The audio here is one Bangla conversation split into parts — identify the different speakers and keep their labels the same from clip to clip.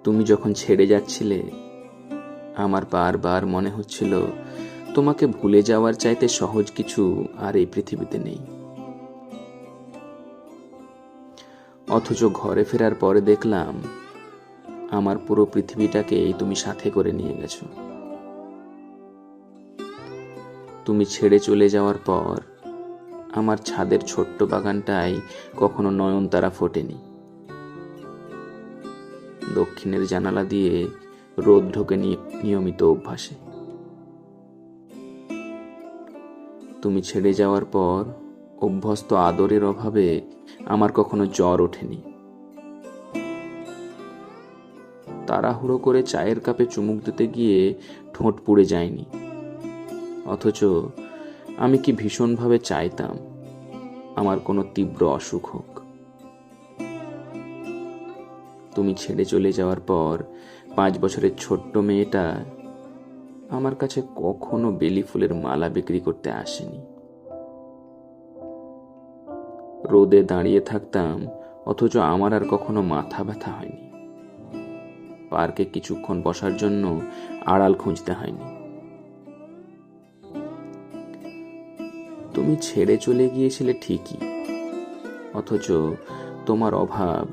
Speaker 1: তুমি যখন ছেড়ে যাচ্ছিলে, আমার বারবার মনে হচ্ছিল তোমাকে ভুলে যাওয়ার চাইতে সহজ কিছু আর এই পৃথিবীতে নেই। অথচ ঘরে ফেরার পরে দেখলাম আমার পুরো পৃথিবীটাকেই তুমি সাথে করে নিয়ে গেছো। তুমি ছেড়ে চলে যাওয়ার পর আমার ছাদের ছোট্ট বাগানটাই কখনো নয়নতারা ফোটেনি। দক্ষিণের জানালা দিয়ে রোদ ঢোকে নিয়মিত অভ্যাসে। তুমি ছেড়ে যাওয়ার পর অভ্যস্ত আদরের অভাবে আমার কখনো জ্বর ওঠেনি। তাড়াহুড়ো করে চায়ের কাপে চুমুক দিতে গিয়ে ঠোঁট পুড়ে যায়নি। অথচ আমি কি ভীষণভাবে চাইতাম আমার কোনো তীব্র অসুখ হোক। তুমি ছেড়ে চলে যাওয়ার পর 5 বছরের ছোট্ট মেয়েটা আমার কাছে কখনো বেলি ফুলের মালা বিক্রি করতে আসেনি। রোদে দাঁড়িয়ে থাকতাম, অথচ আমার আর কখনো মাথা ব্যথা হয়নি। পার্কে কিছুক্ষণ বসার জন্য আড়াল খুঁজতে হয়নি। তুমি ছেড়ে চলে গিয়েছিলে ঠিকই, অথচ তোমার অভাব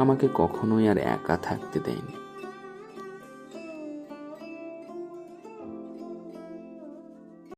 Speaker 1: আমাকে কখনোই আর একা থাকতে দেয়নি।